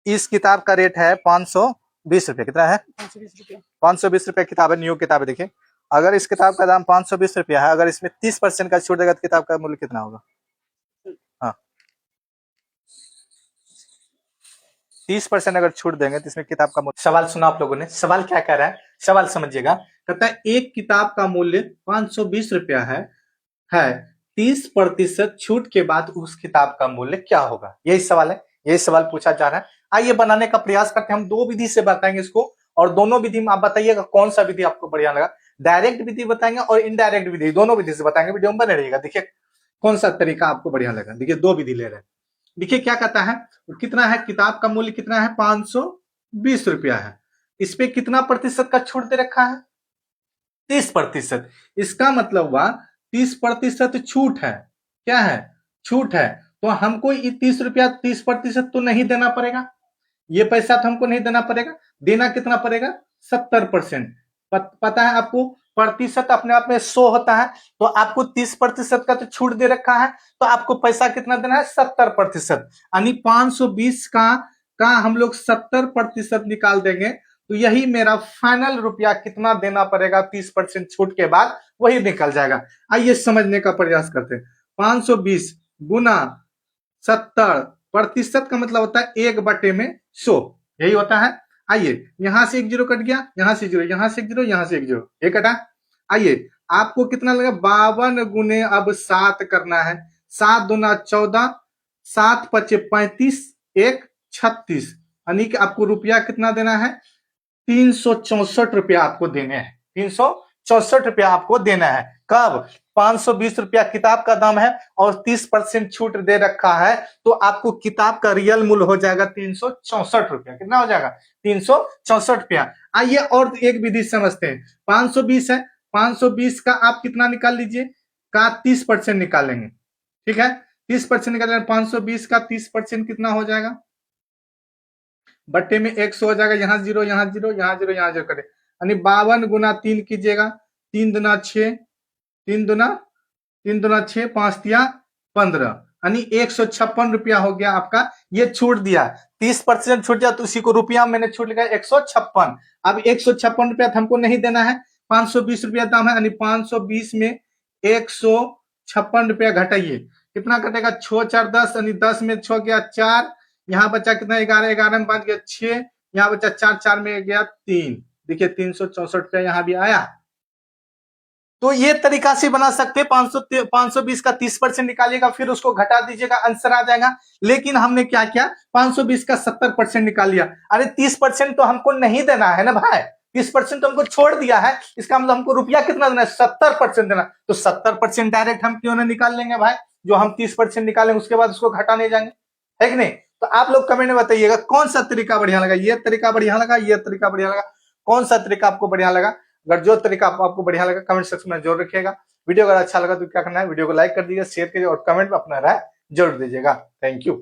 इस किताब का रेट है 520 रुपये। कितना है? 520 रुपये किताब है, न्यू किताब है। देखिए अगर इस किताब का दाम 520 रुपया है, अगर इसमें 30% का छूट देगा तो किताब का मूल्य कितना होगा? हाँ 30% अगर छूट देंगे तो इसमें किताब का मूल्य। सवाल सुना आप लोगों ने? सवाल क्या कह रहा है, सवाल समझिएगा। कहता है एक किताब का मूल्य 520 रुपया है 30% छूट के बाद उस किताब का मूल्य क्या होगा? यही सवाल है, यही सवाल पूछा जा रहा है। आइए बनाने का प्रयास करते हैं। हम दो विधि से बताएंगे इसको, और दोनों विधि में आप बताइएगा कौन सा विधि आपको बढ़िया लगा। डायरेक्ट विधि बताएंगे और इनडायरेक्ट विधि, दोनों विधि से बताएंगे। वीडियो में बने रहिएगा। देखिए कौन सा तरीका आपको बढ़िया लगा। देखिए दो विधि ले रहे हैं। देखिए क्या कहता है, कितना है किताब का मूल्य, कितना है? 520 रुपया है। इस पे कितना प्रतिशत का छूट दे रखा है? 30%। इसका मतलब हुआ 30% छूट है। क्या है? छूट है। तो हमको ये 30 रुपया 30% तो नहीं देना पड़ेगा, ये पैसा तो हमको नहीं देना पड़ेगा। देना कितना पड़ेगा? 70%। पता है आपको प्रतिशत अपने आप में 100 होता है, तो आपको 30% का तो छूट दे रखा है, तो आपको पैसा कितना देना है? 70%। यानी 520 का हम लोग 70% निकाल देंगे, तो यही मेरा फाइनल रुपया कितना देना पड़ेगा 30% छूट के बाद, वही निकल जाएगा। आइए समझने का प्रयास करते हैं। 520 गुना 70% का मतलब होता है 1/100, यही होता है। आइए यहां से एक जीरो कट गया, यहां से जीरो, यहां से एक जीरो, यहां से एक जीरो, एक कटा। आइए आपको कितना लगा? 52 गुने अब 7 करना है। 7 दूना 14, 7 पचे 35, 1 36, यानी कि आपको रुपया कितना देना है? 364 रुपया आपको देने हैं। 364 रुपया आपको देना है। कब? 520 रुपया किताब का दाम है और 30% छूट दे रखा है, तो आपको किताब का रियल मूल्य हो जाएगा 364 रुपया। कितना हो जाएगा? 364 रुपया। आइए और एक विधि समझते हैं। 520 है, 520 का आप कितना निकाल लीजिए? का 30% निकालेंगे। ठीक है, 30% निकालेंगे। 520 का 30% कितना हो जाएगा? बट्टे में 100 हो जाएगा। यहाँ जीरो, यहाँ जीरो, यहाँ जीरो, यहाँ जीरो कटे, यानी 52 गुना 3 कीजिएगा। 3 दुना 6, 3 दुना 6, 5 तिया 15, यानी 156 रुपया हो गया आपका। ये छूट दिया, 30% छूट दिया, तो उसी को रुपया मैंने छूट लिया 156। अब 156 रुपया हमको नहीं देना है, 520 रुपया दाम है, यानी 520 में 156 रुपया घटाइए। कितना घटेगा? 6 4 10, यानी 10 में 6 गया 4, यहाँ बचा कितना? 11, 11 में 5 गया 6, यहाँ बचा 4, 4 में गया 3। देखिए 364 रुपया यहाँ भी आया। तो ये तरीका से बना सकते हैं। 520 का 30% निकालिएगा, फिर उसको घटा दीजिएगा, आंसर आ जाएगा। लेकिन हमने क्या किया? 520 का 70% निकाल लिया। अरे 30% तो हमको नहीं देना है ना भाई, 30% तो हमको छोड़ दिया है। इसका मतलब हमको रुपया कितना देना है? 70% देना। तो 70% डायरेक्ट हम क्यों ना निकाल लेंगे भाई? जो हम 30% निकालेंगे उसके बाद उसको घटा नहीं जाएंगे, है कि नहीं? तो आप लोग कमेंट में बताइएगा कौन सा तरीका बढ़िया लगा। ये तरीका बढ़िया लगा, ये तरीका बढ़िया लगा, कौन सा तरीका आपको बढ़िया लगा? अगर जो तरीका आपको बढ़िया लगा कमेंट सेक्शन में जरूर रखिएगा। वीडियो अगर अच्छा लगा तो क्या करना है? वीडियो को लाइक कर दीजिए, शेयर कीजिए और कमेंट में अपना राय जरूर दीजिएगा। Thank you.